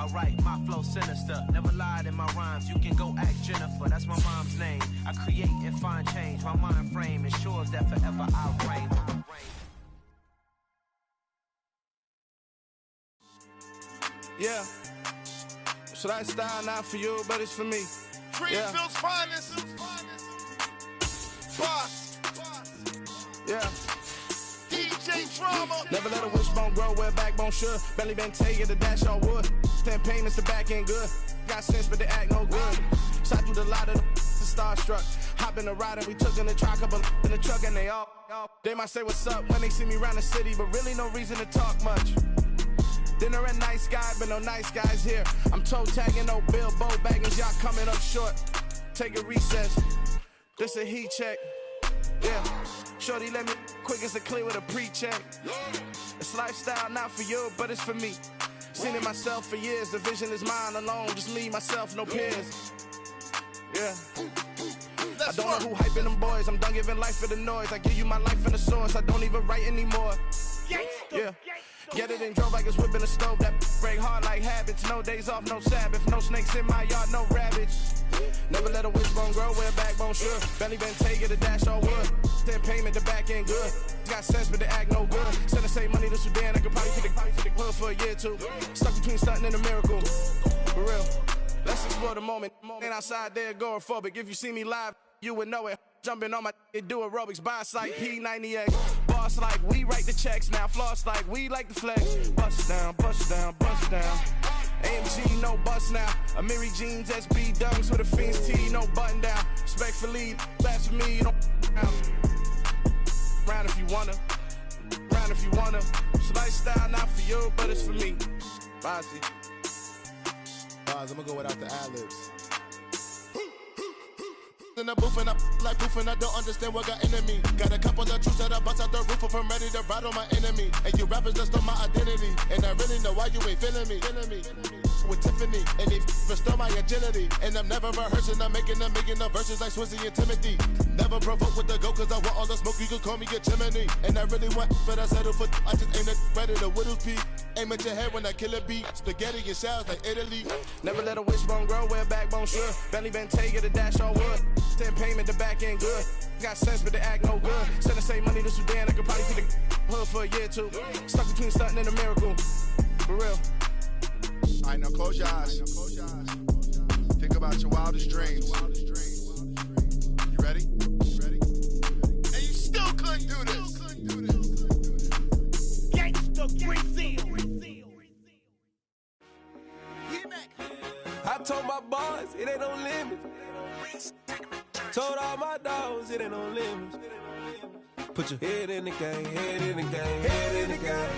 I write my flow sinister, never lied in my rhymes. You can go ask Jennifer, that's my mom's name. I create and find change, my mind frame ensures that forever I reign. Yeah, so that style not for you, but it's for me. Greenfield's finest. Boss. Yeah. DJ Drama. Never let a wishbone grow where a backbone should. Belly been taking the dash all wood. 10 payments, the back end good. Got sense, but they act no good. Shot through the lot of the starstruck. Hop in the ride and we took in the truck, couple in the truck, and they might say what's up when they see me around the city, but really no reason to talk much. Dinner and nice guy, but no nice guys here. I'm toe tagging, no Bilbo baggins, y'all coming up short. Take a recess. This a heat check. Yeah. Shorty let me quick as a clear with a pre-check. It's lifestyle not for you, but it's for me. Seen it myself for years. The vision is mine alone. Just me, myself, no peers. Yeah. I don't know who hyping them boys. I'm done giving life for the noise. I give you my life in the source. I don't even write anymore. Yeah. Get it and drove like it's whipping a stove. That break hard like habits. No days off, no Sabbath. No snakes in my yard, no rabbits. Never let a wishbone grow where a backbone should. Belly been taking the dash all wood. 10 payment, the back end good. Got sense, but they act no good. Send the same money to Sudan. I could probably take the hood for a year or two. Stuck between stunting and a miracle. For real. Let's explore the moment. Ain't outside there agoraphobic. If you see me live, you would know it. Jumping on my do aerobics, boss like P90X. Boss like we write the checks now. Floss like we like the flex. Bust down, bust down, bust down. AMG, no bust now. Amiri jeans, SB dunks with a Fiends T, no button down. Respectfully, that's for me, you don't round if you wanna. Round if you wanna. It's lifestyle not for you, but it's for me. Bossy. I'm gonna go without the ad-libs. In the booth and I like poof and I don't understand what got into me. Got a couple of truths that I bust out the roof if I'm ready to ride on my enemy. And you rappers just stole my identity, and I really know why you ain't feeling me. With Tiffany, and they restore my agility. And I'm never rehearsing, I'm making a million of verses like Swizzy and Timothy. Never provoke with the go, cause I want all the smoke, you can call me a chimney. And I really want, but I settle for, I just aim it ready to Whittles Peak. Aim at your head when I kill a beat. Spaghetti and shells like Italy. Never let a wishbone grow where a backbone should. Belly been taking the dash all wood. 10 payment, the back end good. Got sense, but they act no good. Send the same money to Sudan, I could probably see the hood for a year or two. Stuck between stunting and a miracle. For real. Alright, now close your eyes. Think about your wildest dreams. You ready? And you still couldn't do this. Gangsta Brazil. I told my boys it ain't no limits. Told all my dogs it ain't no limits. Put your head in the game, head in the game, head in the game.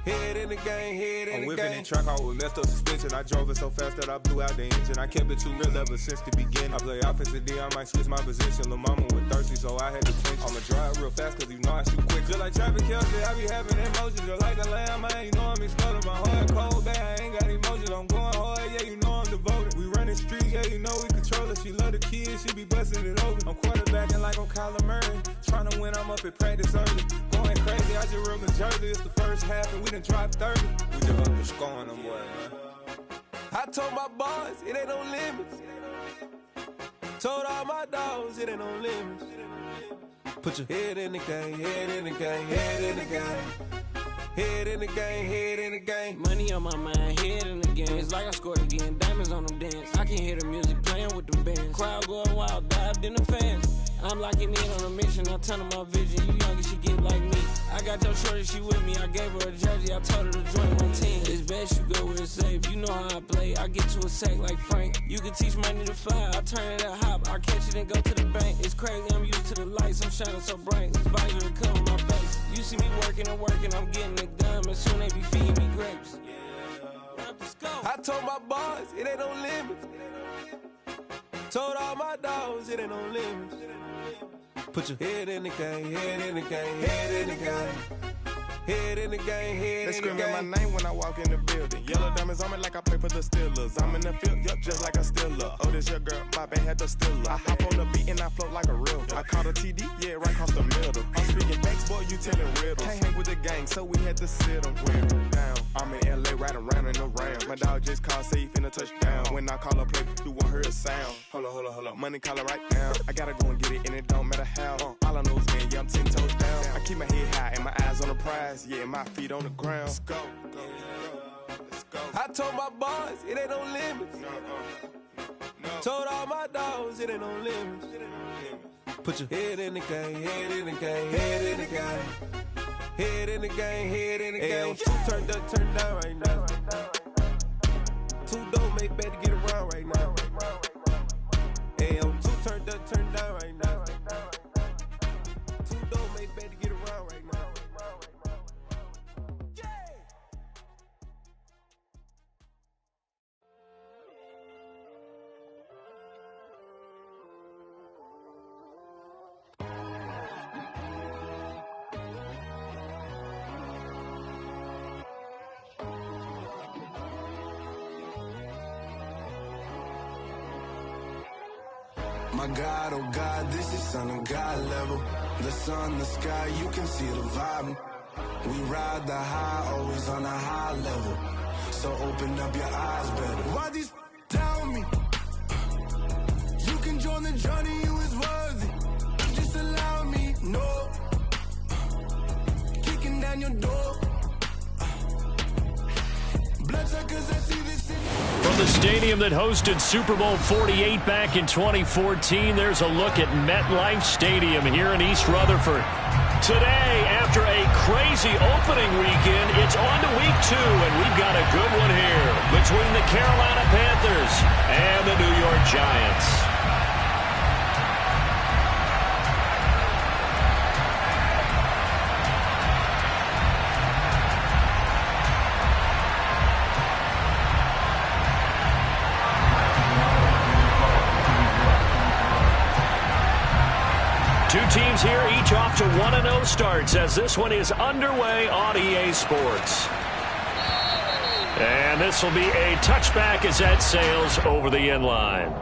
Head in the game, head in the game. I'm whipping that track out with messed up suspension. I drove it so fast that I blew out the engine. I kept it too real ever since the beginning. I play offensive D, I might switch my position. Lil' mama was thirsty, so I had to change. I'ma drive real fast, cause you know I shoot quick. Just like traffic Kelsey, I be having emotions. Just like a lamb, man, you know I'm exploding. My heart cold, bad, I ain't got emotions. I'm going hard, yeah, you know I'm devoted. We running streets, yeah, you know we control it. She love the kids, she be busting it over. I'm quarterbacking like I'm Kyler Murray. Trying to win, I'm up at practice early. Going crazy, I just real in Jersey. It's the first half and we done dropped 30. We just up and scoring them, boy, man. I told my boys it ain't no limits. Told all my dogs it ain't no limits. Put your head in the game, head in the game, head in the game. Head in the game, head in the game. Money on my mind, head in the game. It's like I scored again, diamonds on them dance. I can hear the music playing with them bands. Crowd going wild, dived in the fans. I'm locking in on a mission, I tell her my vision. You younger, she get like me. I got your shorty, she with me. I gave her a jersey, I told her to join my team. It's best you go where it's safe. You know how I play. I get to a sack like Frank. You can teach money to fly. I turn it up hop. I catch it and go to the bank. It's crazy, I'm used to the lights. I'm shining so bright. This visor to cover my face. You see me working and working, I'm getting it done. And soon they be feeding me grapes. I told my boys it ain't no limits. Told all my dogs it ain't no limits. Put your head in the game, head in the game, head in the game. Head in the game, head in the game. They screaming my name when I walk in the building. Yellow diamonds on me like I play for the Steelers. I'm in the field, yup, just like a Steeler. Oh, this your girl, my band had the Steeler. I hop on the beat and I float like a real. I caught a TD, yeah, right across the middle. I'm speaking facts, boy, you telling riddles. Can't hang with the gang, so we had to sit them down. I'm in LA riding around in the Rams. My dog just called, say he finna touchdown. When I call a play, you won't hear a sound. Hold up. Money calling right now. I gotta go and get it, and it don't matter how. All I know is win, yeah, I'm 10 toes down. I keep my head high and my eyes on the prize. Yeah, my feet on the ground. Let's go. I told my boys, it ain't no limits. Told all my dogs, it ain't no limits. Put your head in the game, head in the game, head in the game. Head in the game, head in the game. Two turned up, turned down right now. Two don't make bad to get around right now. Hey, I'm two turned up, turned down right now. Two don't make bad to get around right now. My God, oh God, this is Son of God level. The sun, the sky, you can see the vibe. We ride the high, always on a high level. So open up your eyes better. Why these down me? You can join the journey, you is worthy. Just allow me, no. Kicking down your door. Bloodsuckers, I see this in. From the stadium that hosted Super Bowl 48 back in 2014, there's a look at MetLife Stadium here in East Rutherford. Today, after a crazy opening weekend, it's on to week 2, and we've got a good one here between the Carolina Panthers and the New York Giants. Two teams here, each off to 1-0 starts as this one is underway on EA Sports. And this will be a touchback as that sails over the end line.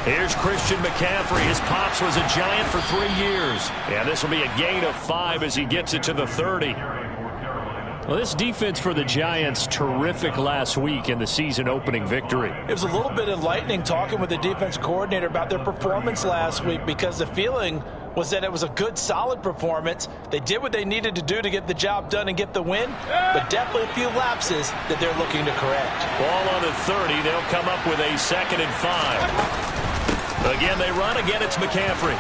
Here's Christian McCaffrey. His pops was a Giant for 3 years. And this will be a gain of 5 as he gets it to the 30. Well, this defense for the Giants, terrific last week in the season-opening victory. It was a little bit enlightening talking with the defense coordinator about their performance last week because the feeling was that it was a good, solid performance. They did what they needed to do to get the job done and get the win, but definitely a few lapses that they're looking to correct. Ball on the 30. They'll come up with a 2nd and 5. Again, they run. Again, it's McCaffrey.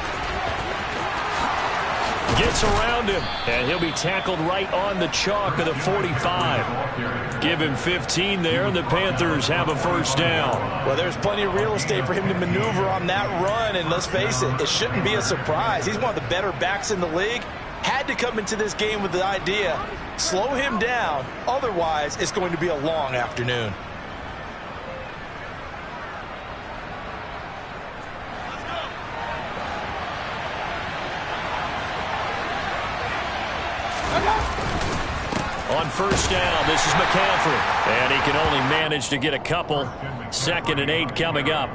Gets around him, and he'll be tackled right on the chalk of the 45. Give him 15 there, and the Panthers have a first down. Well, there's plenty of real estate for him to maneuver on that run, and let's face it, it shouldn't be a surprise. He's one of the better backs in the league. Had to come into this game with the idea, slow him down, otherwise it's going to be a long afternoon. On first down, this is McCaffrey. And he can only manage to get a couple. 2nd and 8 coming up.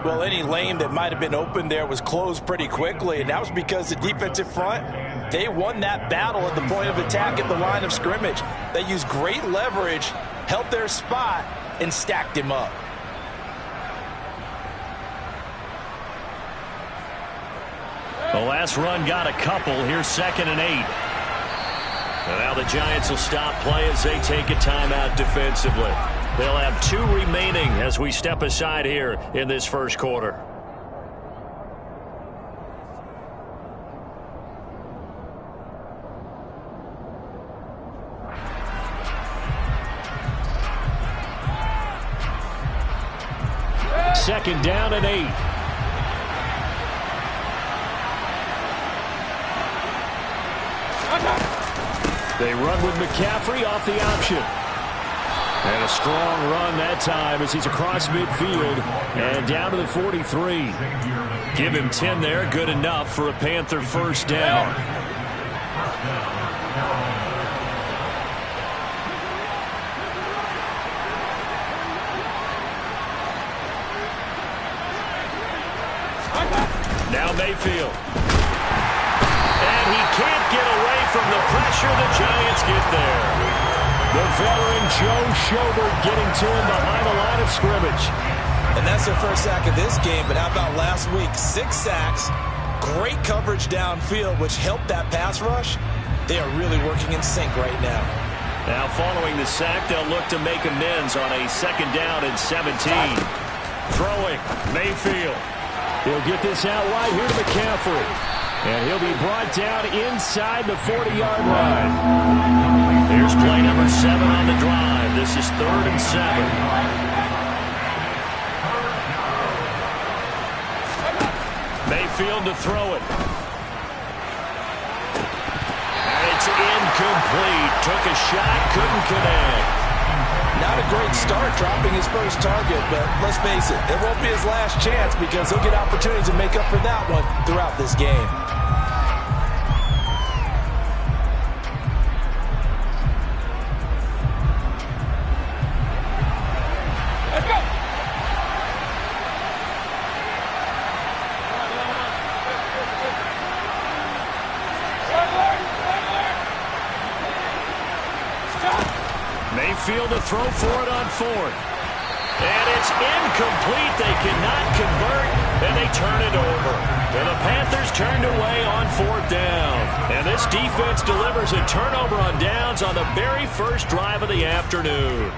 Well, any lane that might have been open there was closed pretty quickly, and that was because the defensive front, they won that battle at the point of attack at the line of scrimmage. They used great leverage, held their spot, and stacked him up. The last run got a couple. Here's 2nd and 8. And now the Giants will stop play as they take a timeout defensively. They'll have 2 remaining as we step aside here in this first quarter. Second down and 8. They run with McCaffrey off the option. And a strong run that time as he's across midfield and down to the 43. Give him 10 there, good enough for a Panther first down. Now Mayfield. And he can't get away from the pressure. The Giants get there. The veteran Joe Schobert getting to him behind the line of scrimmage. And that's their first sack of this game, but how about last week? 6 sacks, great coverage downfield, which helped that pass rush. They are really working in sync right now. Now following the sack, they'll look to make amends on a 2nd down and 17. Throwing, Mayfield. He'll get this out wide here to McCaffrey. And he'll be brought down inside the 40-yard line. Here's play number 7 on the drive. This is 3rd and 7. Mayfield to throw it. And it's incomplete. Took a shot, couldn't connect. Not a great start dropping his first target, but let's face it, it won't be his last chance because he'll get opportunities to make up for that one throughout this game. Mayfield to throw for it on 4th. And it's incomplete. They cannot convert, and they turn it over. And the Panthers turned away on 4th down. And this defense delivers a turnover on downs on the very first drive of the afternoon.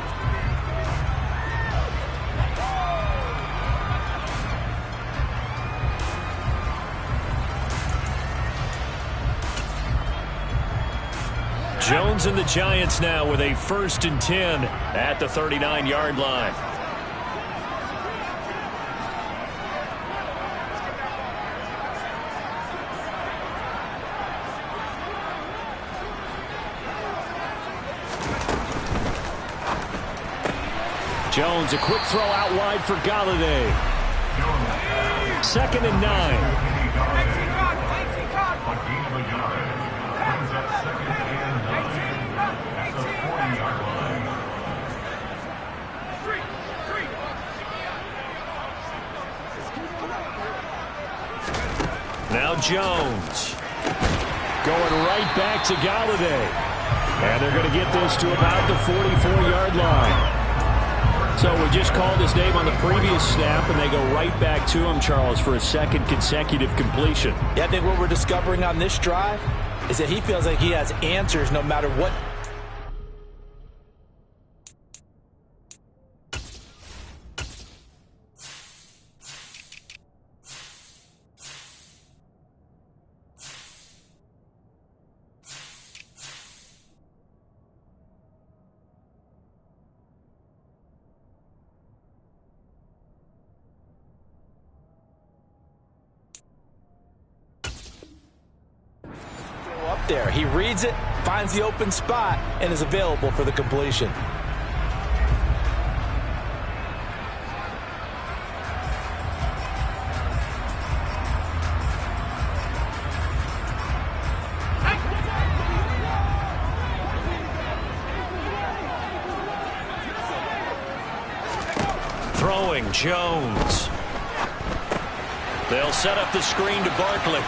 Jones and the Giants now with a 1st and 10 at the 39-yard line. Jones, a quick throw out wide for Galladay. 2nd and 9. Now Jones going right back to Galladay. And they're going to get this to about the 44-yard line. So we just called his name on the previous snap, and they go right back to him, Charles, for a 2nd consecutive completion. Yeah, I think what we're discovering on this drive is that he feels like he has answers no matter what. There. He reads it, finds the open spot, and is available for the completion. Throwing, Jones. They'll set up the screen to Barkley.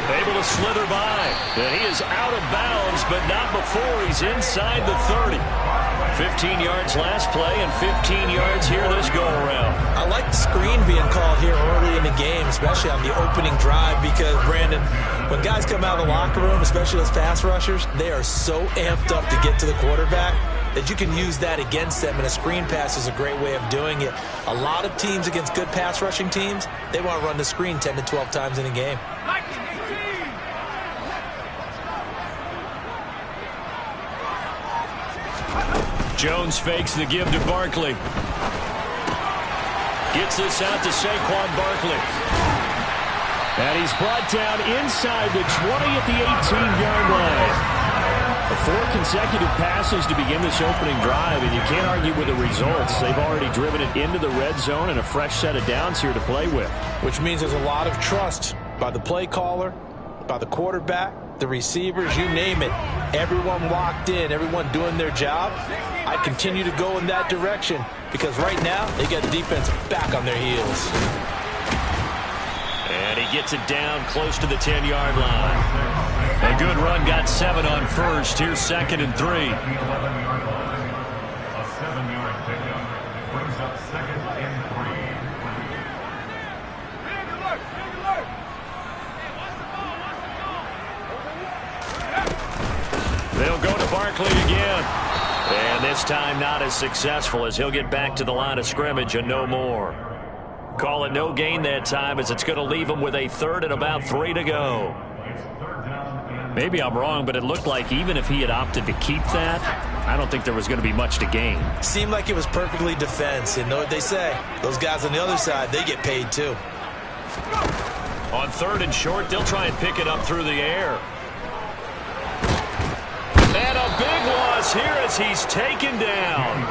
Able to slither by. And he is out of bounds, but not before he's inside the 30. 15 yards last play and 15 yards here this go-around. I like the screen being called here early in the game, especially on the opening drive, because, Brandon, when guys come out of the locker room, especially those pass rushers, they are so amped up to get to the quarterback that you can use that against them, and a screen pass is a great way of doing it. A lot of teams against good pass rushing teams, they want to run the screen 10 to 12 times in a game. Jones fakes the give to Barkley. Gets this out to Saquon Barkley. And he's brought down inside the 20 at the 18-yard line. 4 consecutive passes to begin this opening drive, and you can't argue with the results. They've already driven it into the red zone and a fresh set of downs here to play with. Which means there's a lot of trust by the play caller, by the quarterback, the receivers, you name it. Everyone locked in, everyone doing their job. I continue to go in that direction because right now they got the defense back on their heels. And he gets it down close to the 10-yard line. A good run, got 7 on first. Here's 2nd and 3. A 7-yard pickup brings up 2nd and 3. They'll go to Barkley again. And this time not as successful as he'll get back to the line of scrimmage and no more. Call it no gain that time as it's going to leave him with a 3rd and about 3 to go. Maybe I'm wrong, but it looked like even if he had opted to keep that, I don't think there was going to be much to gain. Seemed like it was perfectly defense. You know what they say? Those guys on the other side, they get paid too. On 3rd and short, they'll try and pick it up through the air. And a big loss here as he's taken down.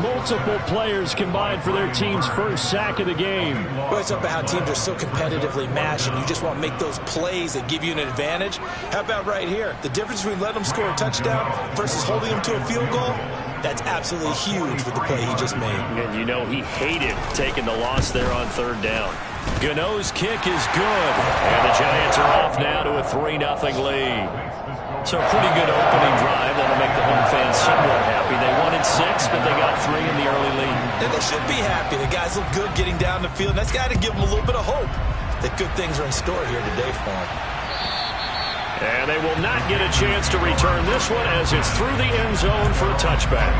Multiple players combined for their team's first sack of the game. Well, it's up about how teams are so competitively matched, and you just want to make those plays that give you an advantage. How about right here? The difference between letting them score a touchdown versus holding them to a field goal, that's absolutely huge with the play he just made. And you know he hated taking the loss there on 3rd down. Gano's kick is good, and the Giants are off now to a 3-0 lead. So a pretty good opening drive. That'll make the home fans somewhat happy. They wanted 6, but they got 3 in the early lead. And they should be happy. The guys look good getting down the field. That's got to give them a little bit of hope that good things are in store here today for them. And they will not get a chance to return this one as it's through the end zone for a touchback.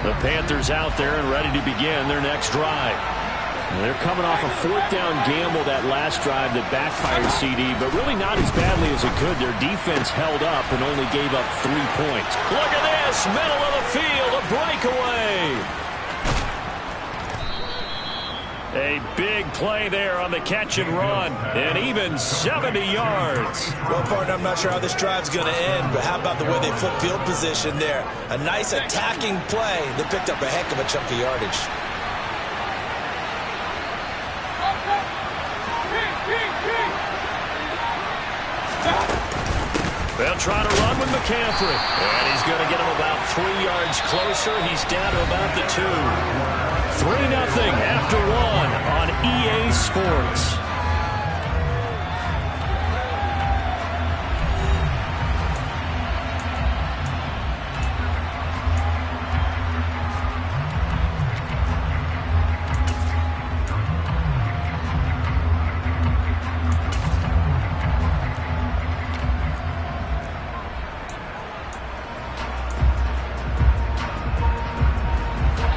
The Panthers out there and ready to begin their next drive. They're coming off a 4th down gamble that last drive that backfired CD, but really not as badly as it could. Their defense held up and only gave up 3 points. Look at this, middle of the field, a breakaway. A big play there on the catch and run, and even 70 yards. Well, partner, I'm not sure how this drive's going to end, but how about the way they flip field position there? A nice attacking play that picked up a heck of a chunk of yardage. They'll try to run with McCaffrey. And he's going to get him about 3 yards closer. He's down to about the 2. 3-0 after 1 on EA Sports.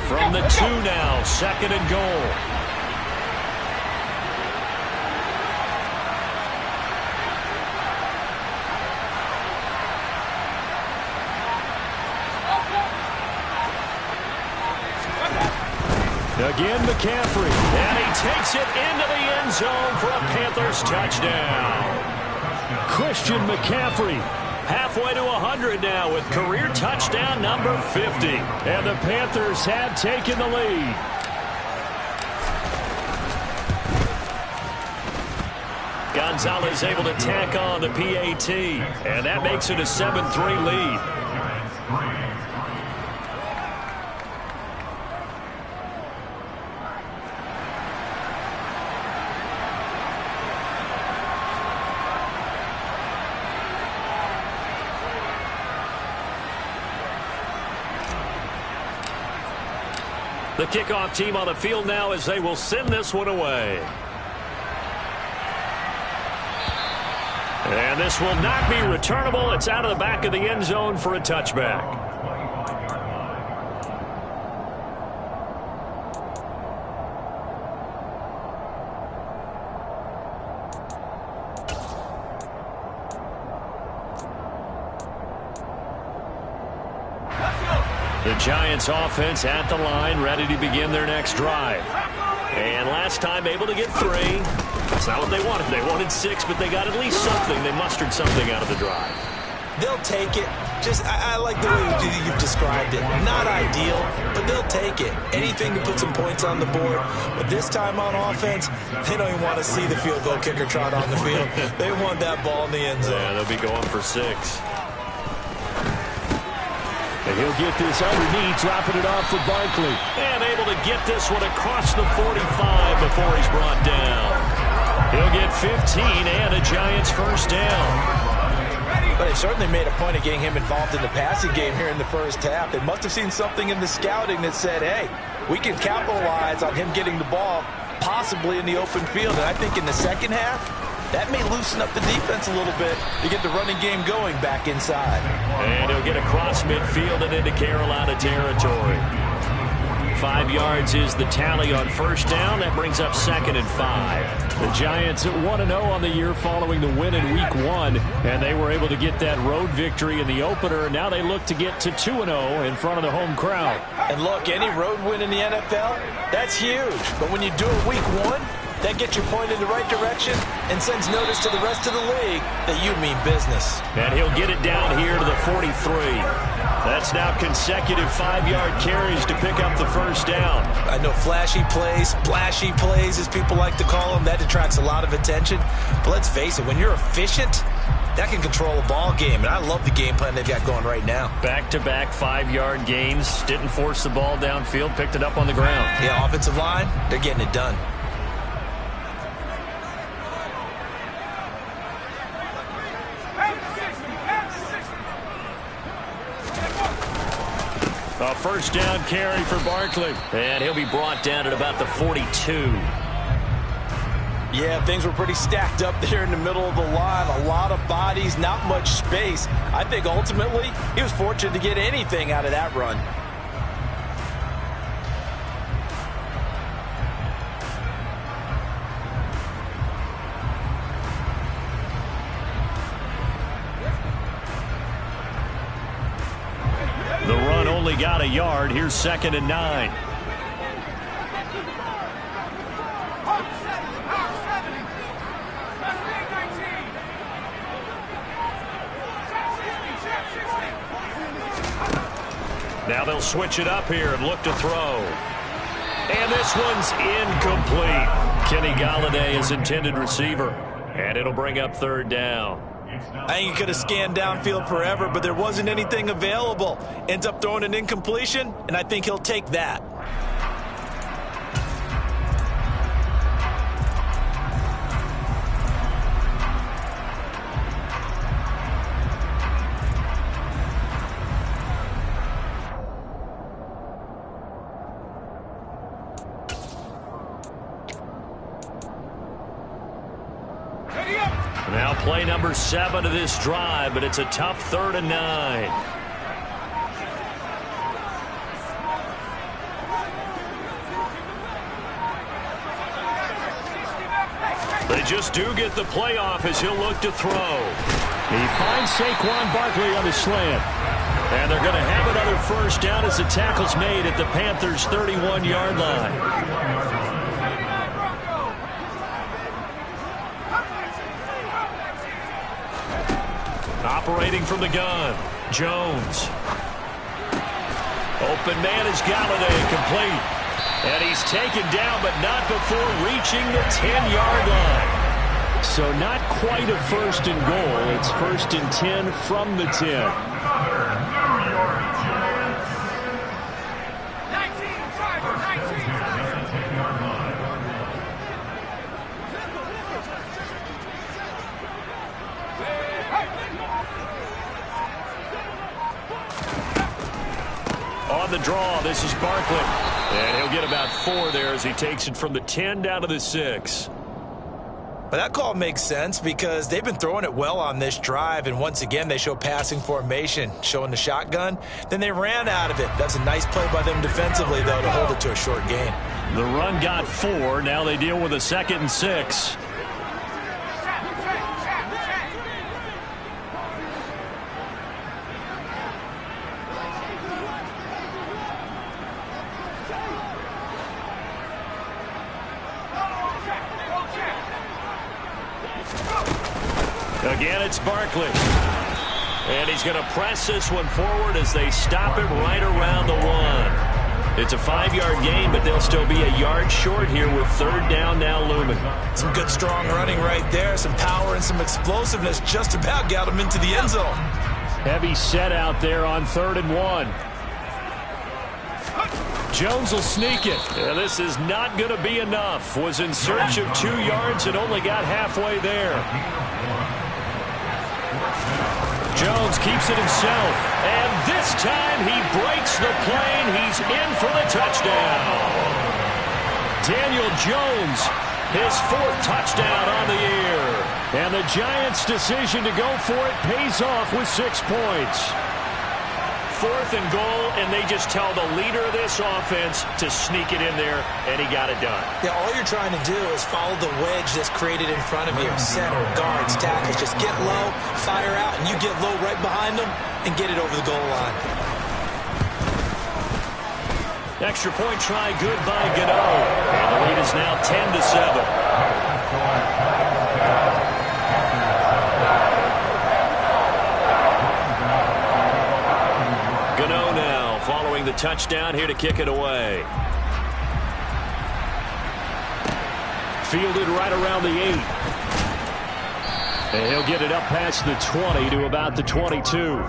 From the 2 now, 2nd and goal. Again, McCaffrey, and he takes it into the end zone for a Panthers touchdown. Christian McCaffrey. Halfway to 100 now with career touchdown number 50. And the Panthers have taken the lead. Gonzalez able to tack on the PAT. And that makes it a 7-3 lead. The kickoff team on the field now as they will send this one away. And this will not be returnable. It's out of the back of the end zone for a touchback. The Giants offense at the line, ready to begin their next drive. And last time able to get 3. That's not what they wanted. They wanted 6, but they got at least something. They mustered something out of the drive. They'll take it. I like the way you've described it. Not ideal, but they'll take it. Anything to put some points on the board. But this time on offense, they don't even want to see the field goal kicker trot on the field. They want that ball in the end zone. Yeah, they'll be going for 6. And he'll get this underneath, dropping it off for Barkley. And able to get this one across the 45 before he's brought down. He'll get 15 and a Giants first down. But they certainly made a point of getting him involved in the passing game here in the first half. They must have seen something in the scouting that said, hey, we can capitalize on him getting the ball possibly in the open field. And I think in the second half, that may loosen up the defense a little bit to get the running game going back inside. And he'll get across midfield and into Carolina territory. 5 yards is the tally on first down. That brings up 2nd and 5. The Giants at 1-0 on the year following the win in Week 1. And they were able to get that road victory in the opener. Now they look to get to 2-0 in front of the home crowd. And look, any road win in the NFL, that's huge. But when you do it Week 1, that gets your point in the right direction and sends notice to the rest of the league that you mean business. And he'll get it down here to the 43. That's now consecutive 5-yard carries to pick up the first down. I know flashy plays, splashy plays, as people like to call them, that attracts a lot of attention. But let's face it, when you're efficient, that can control a ball game. And I love the game plan they've got going right now. Back-to-back 5-yard gains. Didn't force the ball downfield, picked it up on the ground. Yeah, offensive line, they're getting it done. A first down carry for Barkley. And he'll be brought down at about the 42. Yeah, things were pretty stacked up there in the middle of the line. A lot of bodies, not much space. I think ultimately he was fortunate to get anything out of that run. The run only got a yard. Here's 2nd and 9. Now they'll switch it up here and look to throw. And this one's incomplete. Kenny Golladay is intended receiver. And it'll bring up 3rd down. I think he could have scanned downfield forever, but there wasn't anything available. Ends up throwing an incompletion, and I think he'll take that. Now play number 7 of this drive, but it's a tough 3rd and 9. They just do get the playoff as he'll look to throw. He finds Saquon Barkley on the slant. And they're going to have another first down as the tackle's made at the Panthers' 31-yard line. Operating from the gun, Jones. Open man is Golladay, complete. And he's taken down, but not before reaching the 10-yard line. So not quite a 1st and goal. It's 1st and 10 from the 10. On the draw, this is Barkley. And he'll get about 4 there as he takes it from the 10 down to the 6. But that call makes sense because they've been throwing it well on this drive, and once again they show passing formation, showing the shotgun. Then they ran out of it. That's a nice play by them defensively, though, to hold it to a short gain. The run got 4. Now they deal with a 2nd and 6. Again, it's Barkley. And he's going to press this one forward as they stop it right around the 1. It's a 5-yard gain, but they'll still be a yard short here with 3rd down now looming. Some good, strong running right there. Some power and some explosiveness just about got him into the end zone. Heavy set out there on 3rd and 1. Jones will sneak it. Yeah, this is not going to be enough. Was in search of 2 yards and only got halfway there. Jones keeps it himself. And this time he breaks the plane. He's in for the touchdown. Daniel Jones, his 4th touchdown on the year. And the Giants' decision to go for it pays off with 6 points. 4th and goal, and they just tell the leader of this offense to sneak it in there, and he got it done. Yeah, all you're trying to do is follow the wedge that's created in front of you. Center, guards, tackles, just get low, fire out, and you get low right behind them and get it over the goal line. Extra point try good by Gano, and the lead is now 10-7. Gano now following the touchdown here to kick it away. Fielded right around the 8. And he'll get it up past the 20 to about the 22.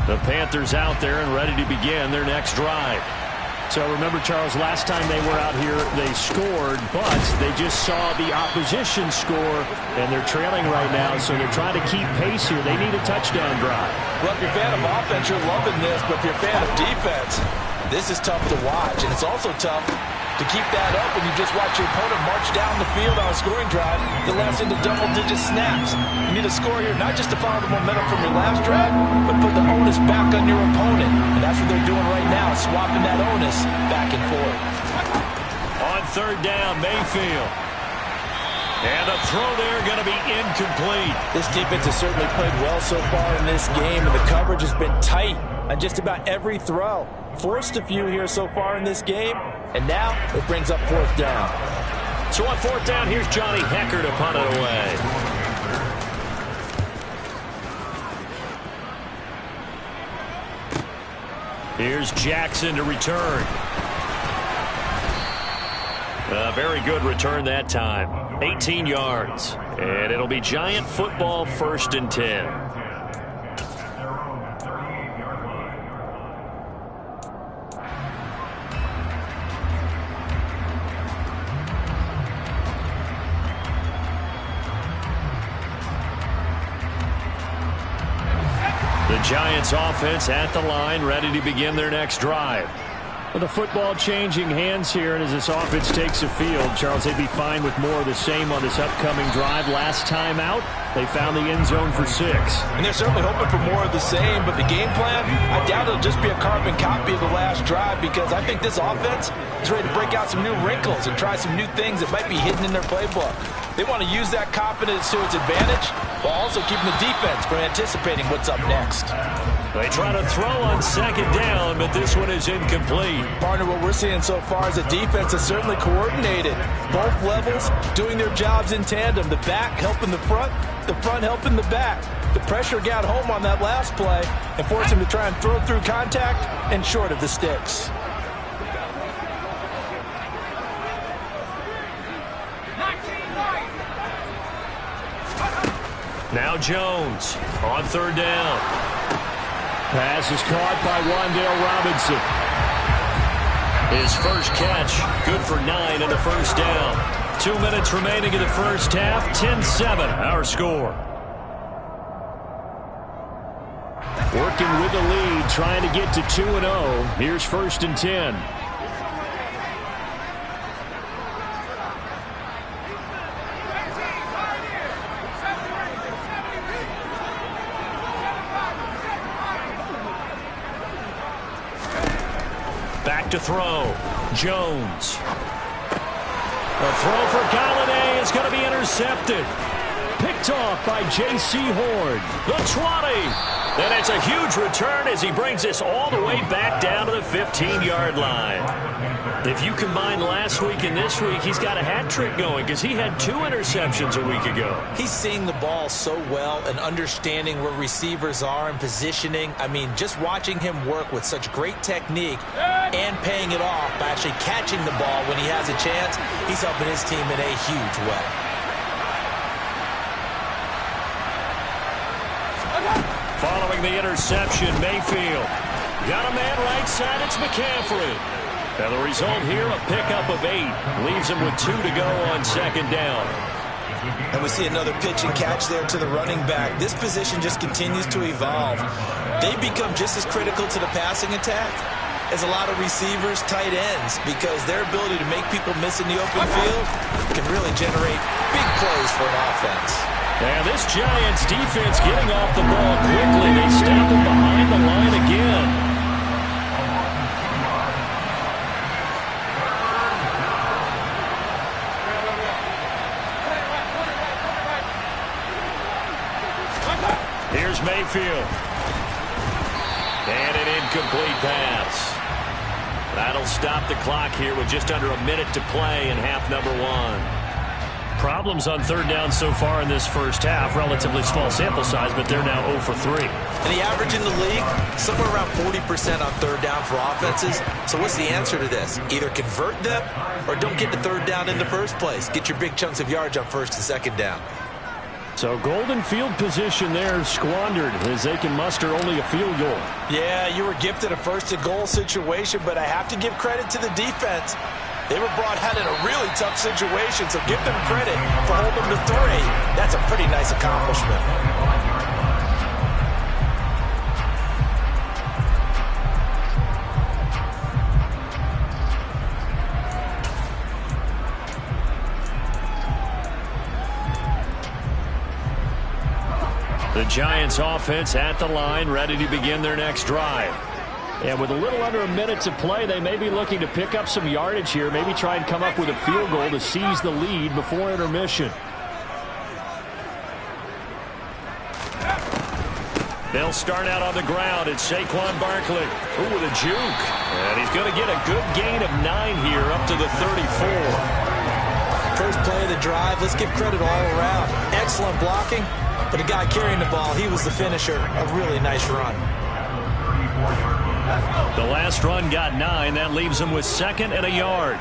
The Panthers out there and ready to begin their next drive. So remember, Charles, last time they were out here, they scored, but they just saw the opposition score, and they're trailing right now, so they're trying to keep pace here. They need a touchdown drive. Well, if you're a fan of offense, you're loving this, but if you're a fan of defense, this is tough to watch, and it's also tough to keep that up when you just watch your opponent march down the field on a scoring drive that lasts into double-digit snaps. You need a score here, not just to follow the momentum from your last drive, but put the onus back on your opponent. And that's what they're doing right now, swapping that onus back and forth. On 3rd down, Mayfield. And the throw there going to be incomplete. This defense has certainly played well so far in this game, and the coverage has been tight on just about every throw. Forced a few here so far in this game, and now it brings up 4th down. So on 4th down, here's Johnny Hekker to punt it away. Here's Jackson to return. A very good return that time. 18 yards. And it'll be Giant football, 1st and 10. The Giants offense at the line, ready to begin their next drive. With the football changing hands here, and as this offense takes the field, Charles, they'd be fine with more of the same on this upcoming drive. Last time out, they found the end zone for 6. And they're certainly hoping for more of the same, but the game plan, I doubt it'll just be a carbon copy of the last drive, because I think this offense is ready to break out some new wrinkles and try some new things that might be hidden in their playbook. They want to use that confidence to its advantage, while also keeping the defense from anticipating what's up next. They try to throw on 2nd down, but this one is incomplete. Partner, what we're seeing so far is a defense that's certainly coordinated. Both levels doing their jobs in tandem. The back helping the front helping the back. The pressure got home on that last play and forced him to try and throw through contact and short of the sticks. Now Jones on 3rd down. Pass is caught by Wan'Dale Robinson. His first catch, good for 9 and a 1st down. 2 minutes remaining in the first half, 10-7, our score. Working with the lead, trying to get to 2-0. Here's 1st and 10. Back to throw. Jones. A throw for Galladay is going to be intercepted. Picked off by J.C. Horn. The 20. And it's a huge return as he brings this all the way back down to the 15-yard line. If you combine last week and this week, he's got a hat trick going because he had 2 interceptions a week ago. He's seeing the ball so well and understanding where receivers are and positioning. I mean, just watching him work with such great technique and paying it off by actually catching the ball when he has a chance, he's helping his team in a huge way. Following the interception, Mayfield. Got a man right side, it's McCaffrey. And the result here, a pickup of 8. Leaves him with 2 to go on second down. And we see another pitch and catch there to the running back. This position just continues to evolve. They become just as critical to the passing attack as a lot of receivers, tight ends, because their ability to make people miss in the open field can really generate big plays for an offense. And this Giants defense getting off the ball quickly. They stop him behind the line again. Here's Mayfield. And an incomplete pass. That'll stop the clock here with just under a minute to play in half number 1. Problems on third down so far in this first half. Relatively small sample size, but they're now 0 for 3. And the average in the league, somewhere around 40% on third down for offenses. So what's the answer to this? Either convert them or don't get the third down in the first place. Get your big chunks of yards on first and second down. So golden field position there squandered as they can muster only a field goal. Yeah, you were gifted a first and goal situation, but I have to give credit to the defense. They were brought out in a really tough situation, so give them credit for holding them to 3. That's a pretty nice accomplishment. The Giants offense at the line, ready to begin their next drive. And with a little under a minute to play, they may be looking to pick up some yardage here, maybe try and come up with a field goal to seize the lead before intermission. They'll start out on the ground. It's Saquon Barkley. Ooh, with a juke. And he's going to get a good gain of 9 here up to the 34. First play of the drive, let's give credit all around. Excellent blocking, but the guy carrying the ball, he was the finisher. A really nice run. The last run got 9. That leaves him with 2nd and a yard.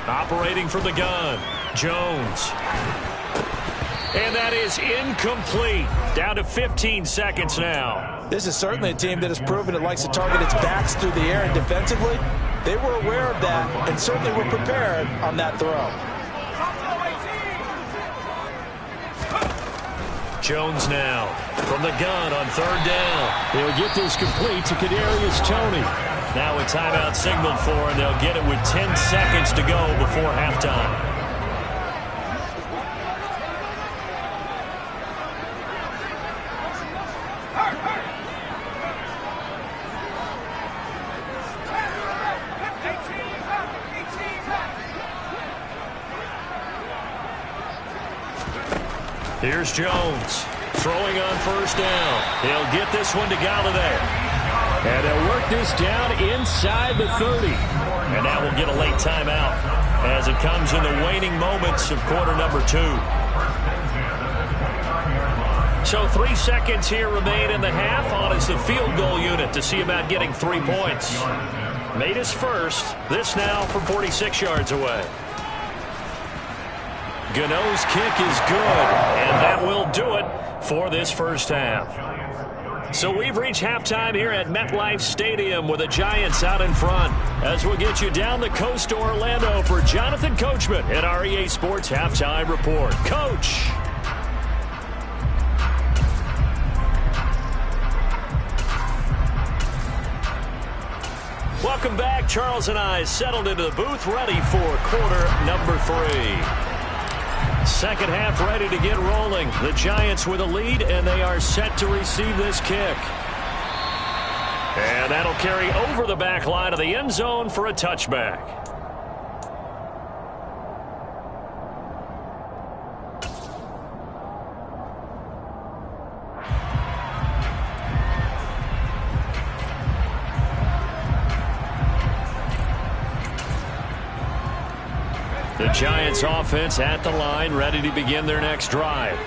Operating from the gun, Jones. And that is incomplete. Down to 15 seconds now. This is certainly a team that has proven it likes to target its backs through the air, and defensively, they were aware of that and certainly were prepared on that throw. Jones now from the gun on third down. He'll get this complete to Kadarius Toney. Now a timeout signaled for, and they'll get it with 10 seconds to go before halftime. Here's Jones throwing on first down. He'll get this one to Galladay. And they'll work this down inside the 30. And that will get a late timeout as it comes in the waning moments of quarter number 2. So 3 seconds here remain in the half. On is the field goal unit to see about getting 3 points. Made his first. This now from 46 yards away. Gano's kick is good, and that will do it for this first half. So we've reached halftime here at MetLife Stadium with the Giants out in front. As we'll get you down the coast to Orlando for Jonathan Coachman at our EA Sports Halftime Report. Coach. Welcome back. Charles and I settled into the booth ready for quarter number 3. Second half ready to get rolling. The Giants with a lead, and they are set to receive this kick. And that'll carry over the back line of the end zone for a touchback. The Giants offense at the line, ready to begin their next drive.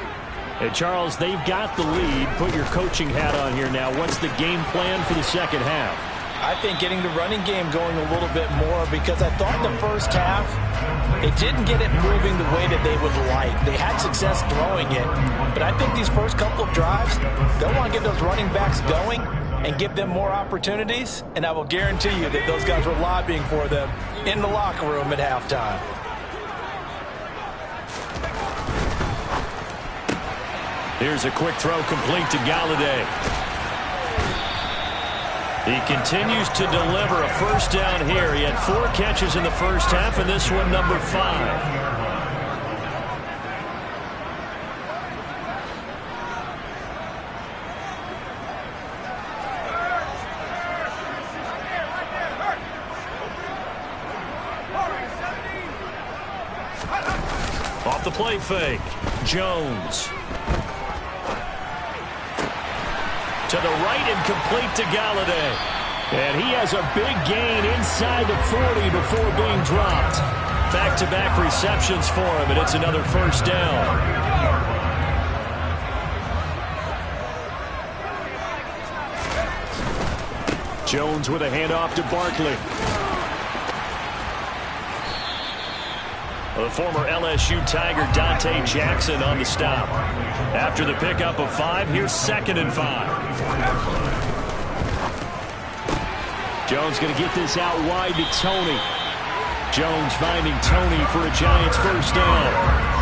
And Charles, they've got the lead. Put your coaching hat on here now. What's the game plan for the second half? I think getting the running game going a little bit more, because I thought in the first half it didn't get it moving the way that they would like. They had success throwing it, but I think these first couple of drives, they'll want to get those running backs going and give them more opportunities, and I will guarantee you that those guys were lobbying for them in the locker room at halftime. Here's a quick throw complete to Galladay. He continues to deliver a first down here. He had 4 catches in the first half, and this one number 5. Off the play fake, Jones. To the right and complete to Galladay. And he has a big gain inside the 40 before being dropped. Back-to-back receptions for him, and it's another first down. Jones with a handoff to Barkley. The former LSU Tiger Dante Jackson on the stop. After the pickup of 5, here's 2nd and 5. Jones going to get this out wide to Tony. Jones finding Tony for a Giants first down.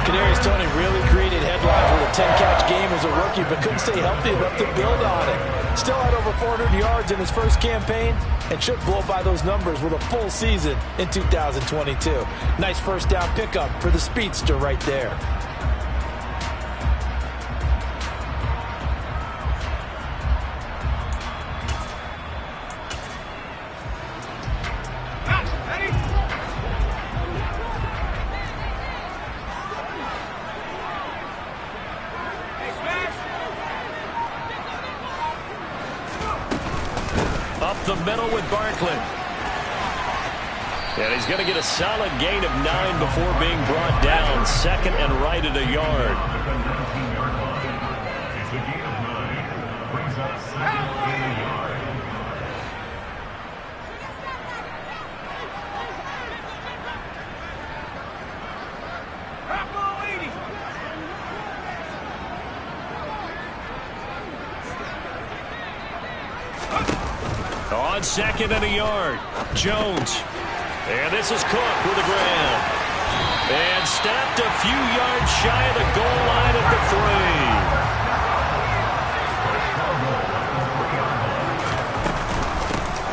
Kadarius Toney really created headlines with a 10-catch game as a rookie, but couldn't stay healthy enough to build on it. Still had over 400 yards in his first campaign and should blow by those numbers with a full season in 2022. Nice first down pickup for the speedster right there. The middle with Barkley. And he's going to get a solid gain of 9 before being brought down. 2nd and right at a yard. It's a gain of 9. Brings up 2nd and a yard. On 2nd and a yard, Jones. And this is Cook with a grab. And snapped a few yards shy of the goal line at the 3.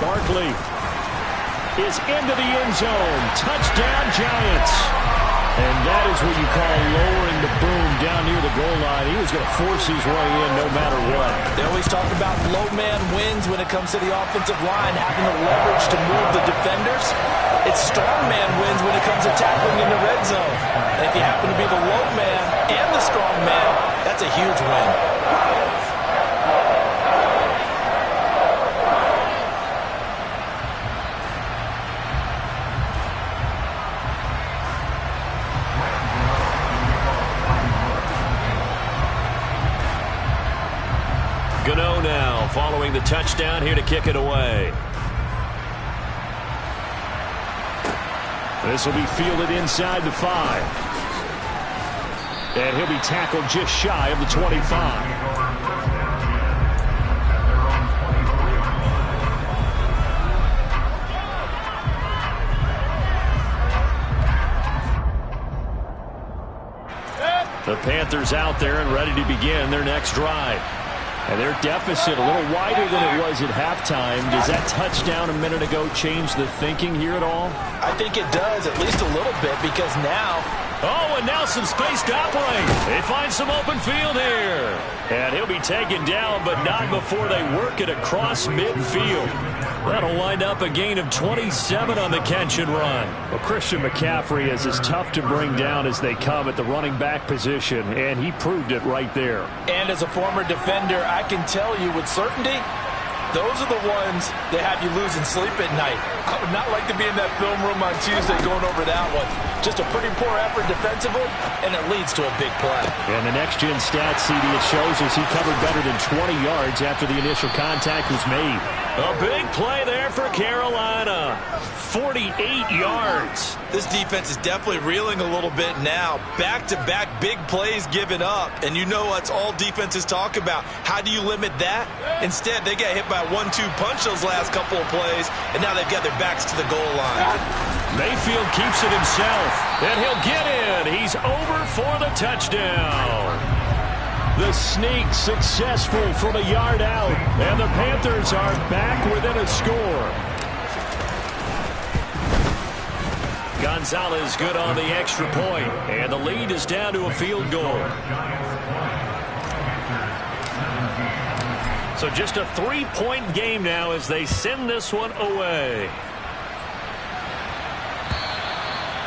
Barkley is into the end zone. Touchdown, Giants. And that is what you call lowering the boom down near the goal line. He was going to force his way in no matter what. They always talk about low man wins when it comes to the offensive line, having the leverage to move the defenders. It's strong man wins when it comes to tackling in the red zone. And if you happen to be the low man and the strong man, that's a huge win. Gano now following the touchdown here to kick it away. This will be fielded inside the 5. And he'll be tackled just shy of the 25. The Panthers out there and ready to begin their next drive. And their deficit a little wider than it was at halftime. Does that touchdown a minute ago change the thinking here at all? I think it does, at least a little bit, because now Oh, and now some space to operate. They find some open field here. And he'll be taken down, but not before they work it across midfield. That'll wind up a gain of 27 on the catch and run. Well, Christian McCaffrey is as tough to bring down as they come at the running back position, and he proved it right there. And as a former defender, I can tell you with certainty, those are the ones that have you losing sleep at night. I would not like to be in that film room on Tuesday going over that one. Just a pretty poor effort defensively, and it leads to a big play. And the next-gen stats, CD, it shows us he covered better than 20 yards after the initial contact was made. A big play there for Carolina. 48 yards. This defense is definitely reeling a little bit now. Back-to-back big plays given up. And you know what's all defenses talk about. How do you limit that? Instead, they got hit by a 1-2 punch those last couple of plays, and now they've got their backs to the goal line. Mayfield keeps it himself, and he'll get in. He's over for the touchdown. The sneak successful from a yard out, and the Panthers are back within a score. Gonzalez good on the extra point, and the lead is down to a field goal. So just a 3-point game now as they send this one away.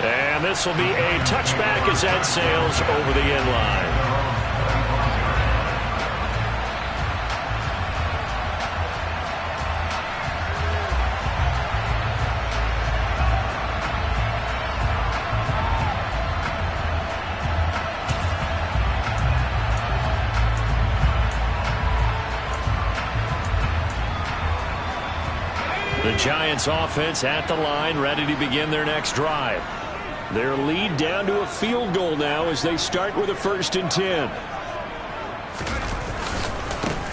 And this will be a touchback as that sails over the end line. The Giants offense at the line, ready to begin their next drive. Their lead down to a field goal now as they start with a 1st and 10.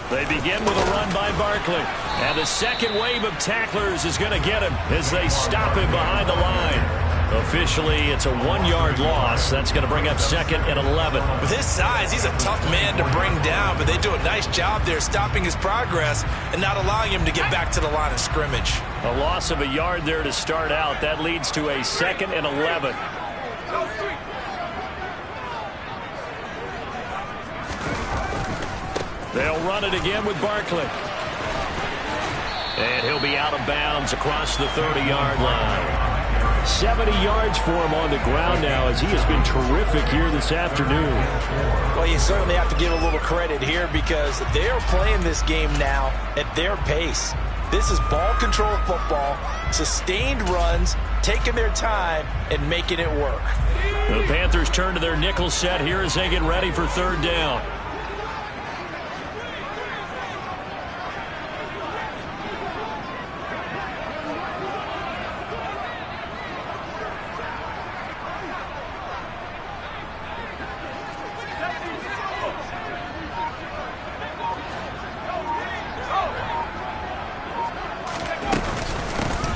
They begin with a run by Barkley. And the second wave of tacklers is going to get him as they stop him behind the line. Officially, it's a 1-yard loss. That's going to bring up 2nd and 11. With his size, he's a tough man to bring down, but they do a nice job there stopping his progress and not allowing him to get back to the line of scrimmage. A loss of a yard there to start out. That leads to a 2nd and 11. They'll run it again with Barkley. And he'll be out of bounds across the 30-yard line. 70 yards for him on the ground now as he has been terrific here this afternoon. Well, you certainly have to give a little credit here because they're playing this game now at their pace. This is ball control football, sustained runs, taking their time, and making it work. The Panthers turn to their nickel set here as they get ready for 3rd down.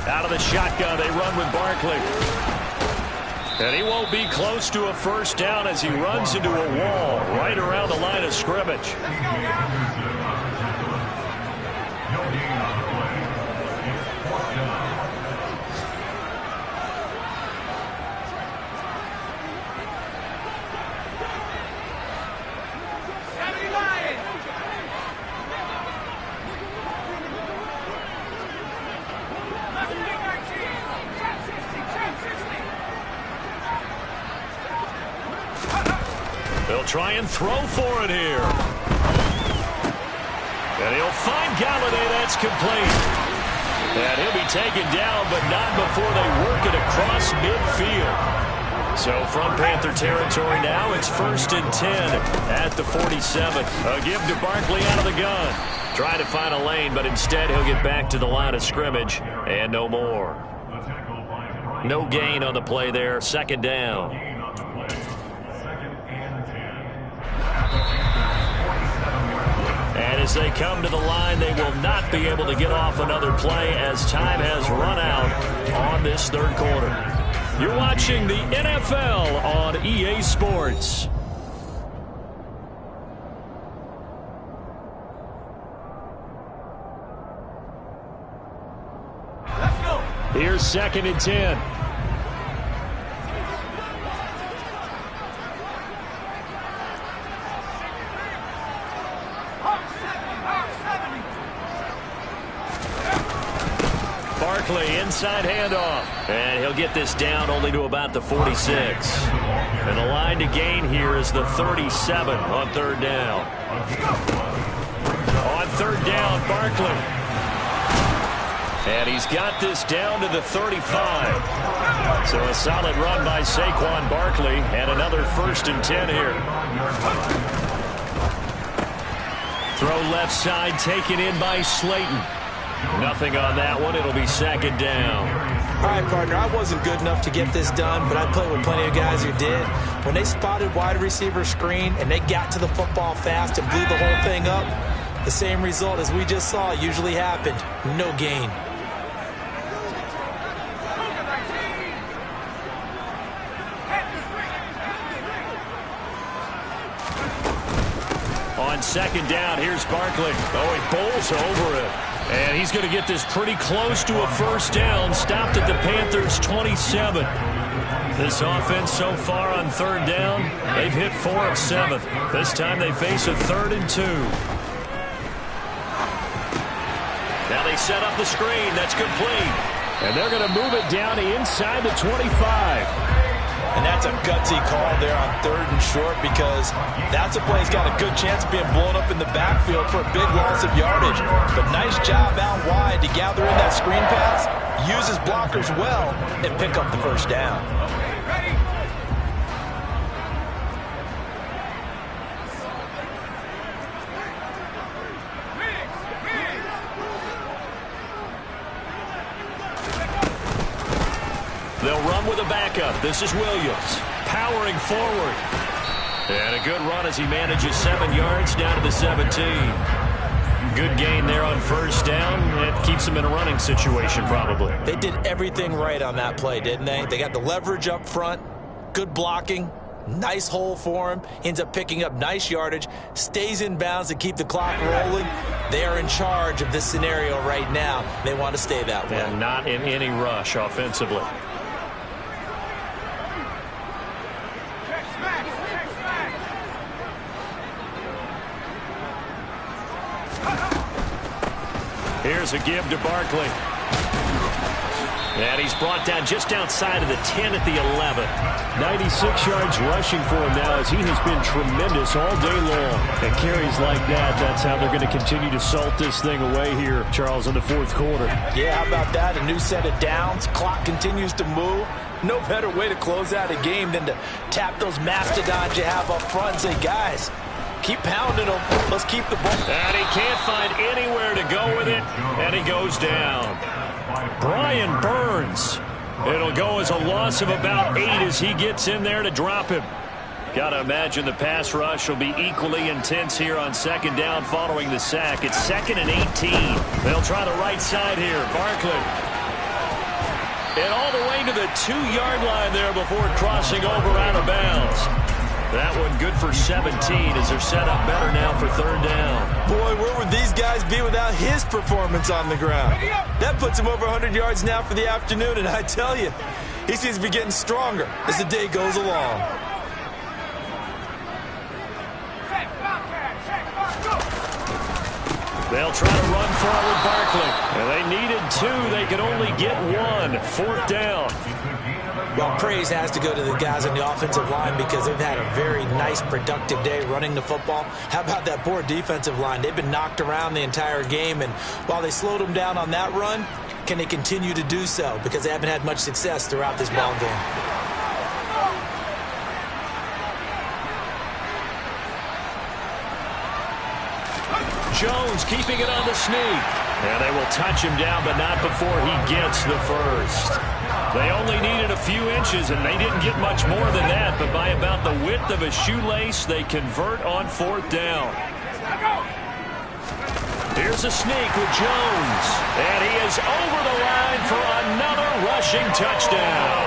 Out of the shotgun, they run with Barkley. And he won't be close to a 1st down as he runs into a wall right around the line of scrimmage. They'll try and throw for it here. And he'll find Galladay. That's complete. And he'll be taken down, but not before they work it across midfield. So from Panther territory now, it's 1st and 10 at the 47. A give to Barkley out of the gun. Trying to find a lane, but instead he'll get back to the line of scrimmage and no more. No gain on the play there. 2nd down. And as they come to the line, they will not be able to get off another play as time has run out on this 3rd quarter. You're watching the NFL on EA Sports. Here's 2nd and 10. Barkley, inside handoff. And he'll get this down only to about the 46. And the line to gain here is the 37 on third down. On third down, Barkley. And he's got this down to the 35. So a solid run by Saquon Barkley and another 1st and 10 here. Throw left side taken in by Slayton. Nothing on that one. It'll be 2nd down. All right, partner, I wasn't good enough to get this done, but I played with plenty of guys who did. When they spotted wide receiver screen and they got to the football fast and blew the whole thing up, the same result as we just saw usually happened. No gain. On 2nd down, here's Barkley. Oh, he bowls over it. And he's going to get this pretty close to a 1st down. Stopped at the Panthers' 27. This offense so far on 3rd down, they've hit 4 of 7. This time they face a 3rd and 2. Now they set up the screen. That's complete. And they're going to move it down inside the 25. And that's a gutsy call there on 3rd and short, because that's a play he's got a good chance of being blown up in the backfield for a big loss of yardage. But nice job out wide to gather in that screen pass, use his blockers well, and pick up the 1st down. They'll run with a backup. This is Williams, powering forward. And a good run as he manages 7 yards down to the 17. Good gain there on 1st down. It keeps him in a running situation, probably. They did everything right on that play, didn't they? They got the leverage up front, good blocking, nice hole for him. He ends up picking up nice yardage, stays in bounds to keep the clock rolling. They are in charge of this scenario right now. They want to stay that way. And not in any rush offensively. Here's a give to Barkley. And he's brought down just outside of the 10 at the 11. 96 yards rushing for him now, as he has been tremendous all day long. And carries like that, that's how they're going to continue to salt this thing away here, Charles, in the 4th quarter. Yeah, how about that? A new set of downs. Clock continues to move. No better way to close out a game than to tap those mastodons you have up front and say, guys, keep pounding them. Let's keep the ball. And he can't find anywhere to go with it, and he goes down. Brian Burns. It'll go as a loss of about 8 as he gets in there to drop him. Got to imagine the pass rush will be equally intense here on 2nd down following the sack. It's 2nd and 18. They'll try the right side here. Barkley. And all the way to the 2-yard line there before crossing over out of bounds. That one good for 17 as they're set up better now for 3rd down. Boy, where would these guys be without his performance on the ground? That puts him over 100 yards now for the afternoon, and I tell you, he seems to be getting stronger as the day goes along. They'll try to run forward Barkley. And they needed 2. They could only get 1. 4th down. Well, praise has to go to the guys on the offensive line because they've had a very nice, productive day running the football. How about that poor defensive line? They've been knocked around the entire game, and while they slowed them down on that run, can they continue to do so? Because they haven't had much success throughout this ball game. Jones keeping it on the sneak. And they will touch him down, but not before he gets the 1st. They only needed a few inches, and they didn't get much more than that, but by about the width of a shoelace, they convert on 4th down. Here's a sneak with Jones, and he is over the line for another rushing touchdown.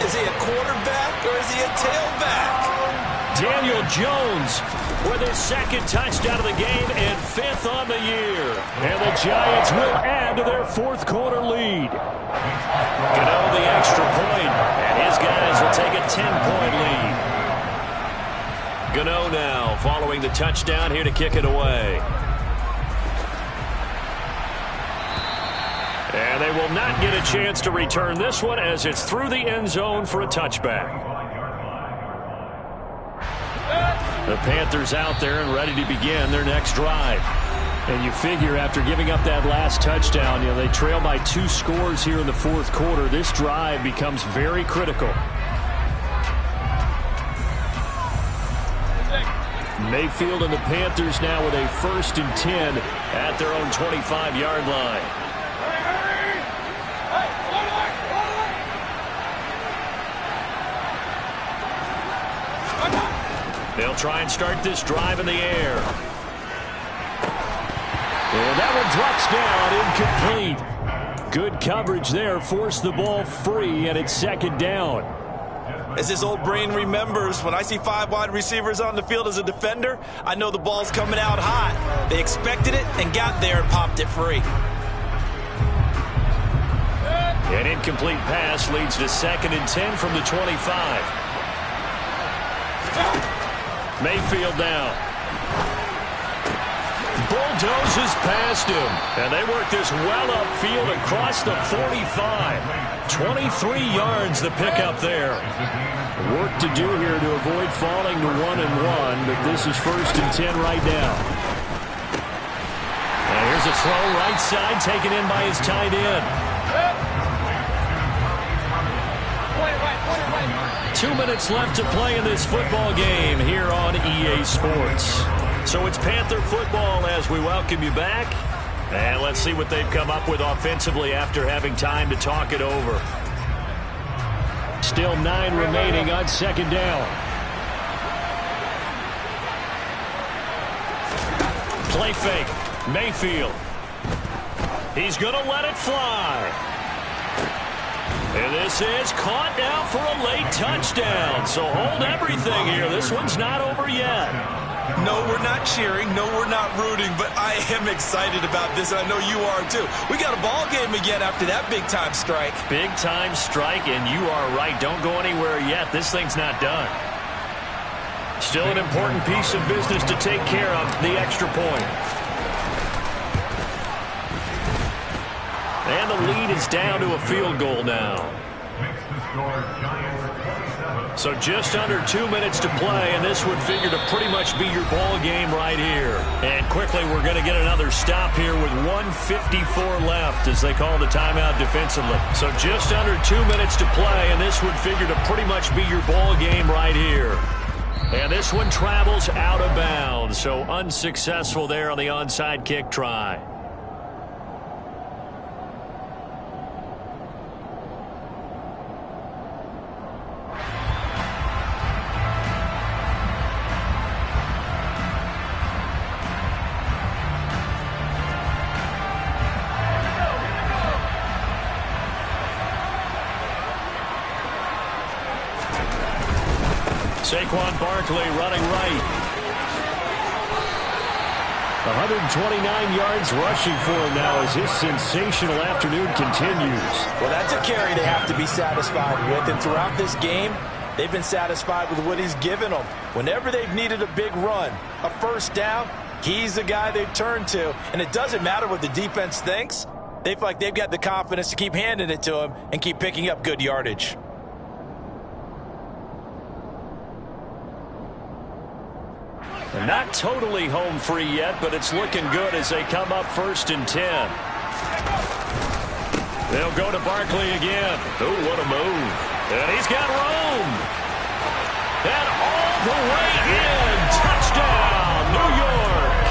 Is he a quarterback or is he a tailback? Daniel Jones with his 2nd touchdown of the game and 5th on the year. And the Giants will add to their 4th quarter lead. Gano the extra point, and his guys will take a 10-point lead. Gano now following the touchdown here to kick it away. And they will not get a chance to return this one as it's through the end zone for a touchback. The Panthers out there and ready to begin their next drive. And you figure after giving up that last touchdown, they trail by 2 scores here in the fourth quarter. This drive becomes very critical. Mayfield and the Panthers now with a 1st and 10 at their own 25-yard line. They'll try and start this drive in the air. And that one drops down, incomplete. Good coverage there, forced the ball free, and it's 2nd down. As his old brain remembers, when I see 5 wide receivers on the field as a defender, I know the ball's coming out hot. They expected it and got there and popped it free. An incomplete pass leads to 2nd and 10 from the 25. Mayfield now. Bulldozes past him. And they work this well upfield across the 45. 23 yards the pickup there. Work to do here to avoid falling to 1-1, but this is 1st and 10 right now. And here's a throw right side taken in by his tight end. 2 minutes left to play in this football game here on EA Sports. So it's Panther football as we welcome you back. And let's see what they've come up with offensively after having time to talk it over. Still 9 remaining on 2nd down. Play fake. Mayfield. He's going to let it fly. And this is caught now for a late touchdown. So hold everything here. This one's not over yet. No, we're not cheering. No, we're not rooting. But I am excited about this, and I know you are too. We got a ball game again after that big-time strike. Big-time strike, and you are right. Don't go anywhere yet. This thing's not done. Still an important piece of business to take care of, the extra point. And the lead is down to a field goal now. So just under 2 minutes to play, and this would figure to pretty much be your ball game right here. And quickly, we're going to get another stop here with 1:54 left as they call the timeout defensively. So just under 2 minutes to play, and this would figure to pretty much be your ball game right here. And this one travels out of bounds, so unsuccessful there on the onside kick try. Saquon Barkley running right. 129 yards rushing for him now as his sensational afternoon continues. Well, that's a carry they have to be satisfied with. And throughout this game, they've been satisfied with what he's given them. Whenever they've needed a big run, a 1st down, he's the guy they've turned to. And it doesn't matter what the defense thinks. They feel like they've got the confidence to keep handing it to him and keep picking up good yardage. Not totally home free yet, but it's looking good as they come up 1st and 10. They'll go to Barkley again. Oh, what a move. And he's got room. And all the way in. Touchdown, New York.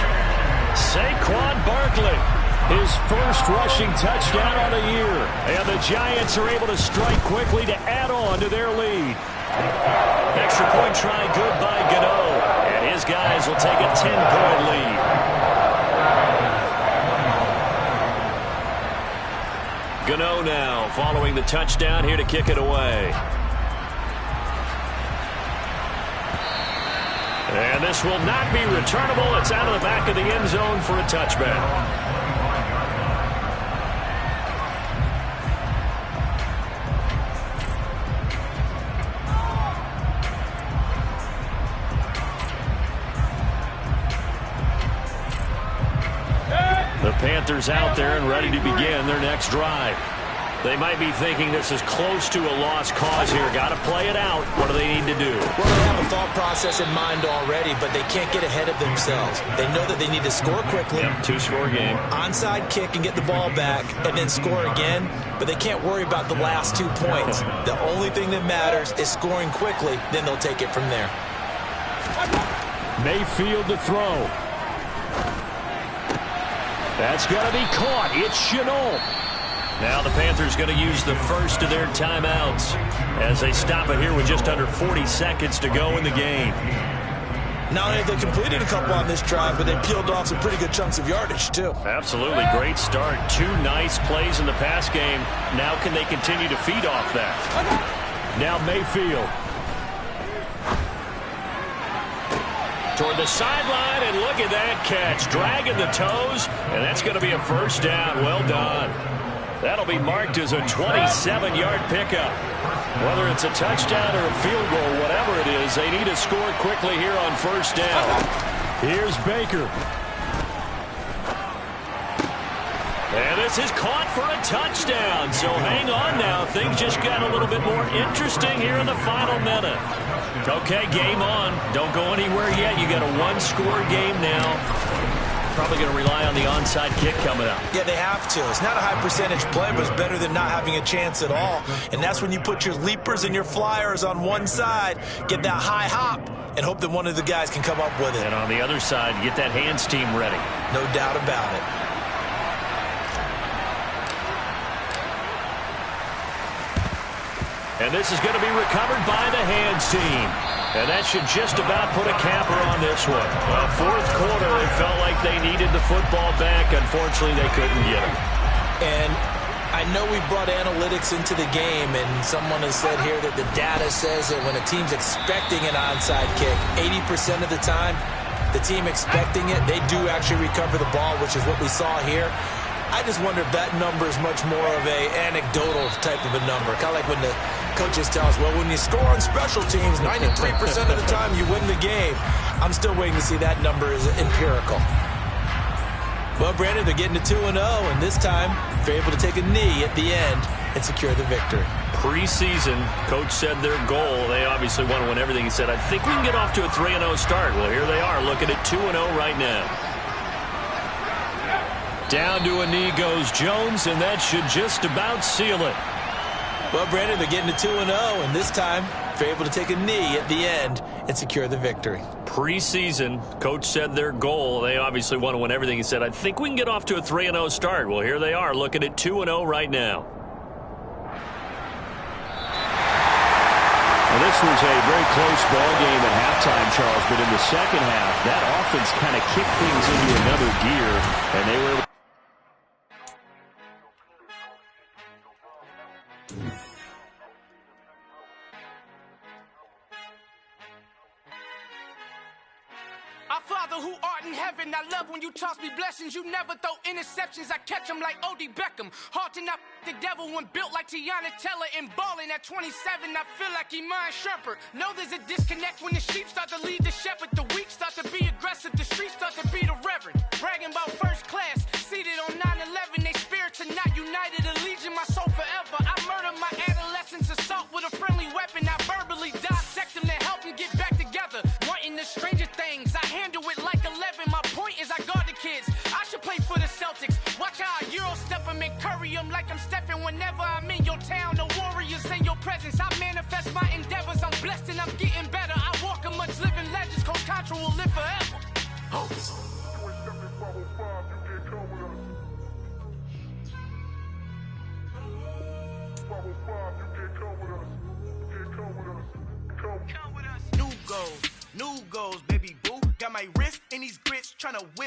Saquon Barkley. His 1st rushing touchdown on the year. And the Giants are able to strike quickly to add on to their lead. Extra point try good by Gano. And his guys will take a 10-point lead. Gano now following the touchdown here to kick it away. And this will not be returnable. It's out of the back of the end zone for a touchback. Panthers out there and ready to begin their next drive. They might be thinking this is close to a lost cause here. Got to play it out. What do they need to do? Well, they have a thought process in mind already, but they can't get ahead of themselves. They know that they need to score quickly. Yep, 2-score game. Onside kick and get the ball back and then score again, but they can't worry about the last 2 points. The only thing that matters is scoring quickly, then they'll take it from there. Mayfield to throw. That's going to be caught. It's Shenault. Now the Panthers going to use the first of their timeouts as they stop it here with just under 40 seconds to go in the game. Not only have they completed a couple on this drive, but they peeled off some pretty good chunks of yardage, too. Absolutely. Great start. 2 nice plays in the pass game. Now can they continue to feed off that? Now Mayfield. Toward the sideline, and look at that catch. Dragging the toes, and that's going to be a first down. Well done. That'll be marked as a 27-yard pickup. Whether it's a touchdown or a field goal, whatever it is, they need to score quickly here on first down. Here's Baker. And this is caught for a touchdown. So hang on now. Things just got a little bit more interesting here in the final minute. Okay, game on. Don't go anywhere yet. You got a 1-score game now. Probably going to rely on the onside kick coming up. Yeah, they have to. It's not a high percentage play, but it's better than not having a chance at all. And that's when you put your leapers and your flyers on one side, get that high hop, and hope that one of the guys can come up with it. And on the other side, get that hands team ready. No doubt about it. And this is going to be recovered by the hands team. And that should just about put a capper on this one. Well, fourth quarter, they felt like they needed the football back. Unfortunately, they couldn't get it. And I know we brought analytics into the game, and someone has said here that the data says that when a team's expecting an onside kick, 80% of the time, the team expecting it, they do actually recover the ball, which is what we saw here. I just wonder if that number is much more of a anecdotal type of a number. Kind of like when the coaches tell us, well, when you score on special teams, 93% of the time you win the game. I'm still waiting to see that number is empirical. Well, Brandon, they're getting to 2-0, and this time they're able to take a knee at the end and secure the victory. Preseason, coach said their goal, they obviously want to win everything. He said, I think we can get off to a 3-0 start. Well, here they are looking at 2-0 right now. Down to a knee goes Jones, and that should just about seal it. Well, Brandon, they're getting to 2-0, and this time they're able to take a knee at the end and secure the victory. Preseason, coach said their goal, they obviously want to win everything. He said, I think we can get off to a 3-0 start. Well, here they are looking at 2-0 right now. Well, this was a very close ball game at halftime, Charles, but in the second half, that offense kind of kicked things into another gear, and they were able to Our Father who art in heaven, I love when you toss me blessings. You never throw interceptions, I catch them like O.D. Beckham. Hard to not the devil when built like Tiana Teller and balling at 27. I feel like Iman Shumpert. Know there's a disconnect when the sheep start to lead the shepherd. The weak start to be aggressive, the streets start to be the reverend. Bragging about first class, seated on 9/11. They spirits are not united, a legion, my soul forever. I murdered my adolescence, assault with a friendly weapon. I verbally dissect them to help them get back together. Wanting the stranger things, I handle it like 11. My point is I guard the kids. I should play for the Celtics. Watch how I Euro step them and curry them like I'm stepping. Whenever I'm in your town, the Warriors in your presence. I manifest my endeavors. I'm blessed and I'm getting better. I walk amongst living legends. Coach Contra will live forever. New goals, baby boo. Got my wrist in these grits trying to whip.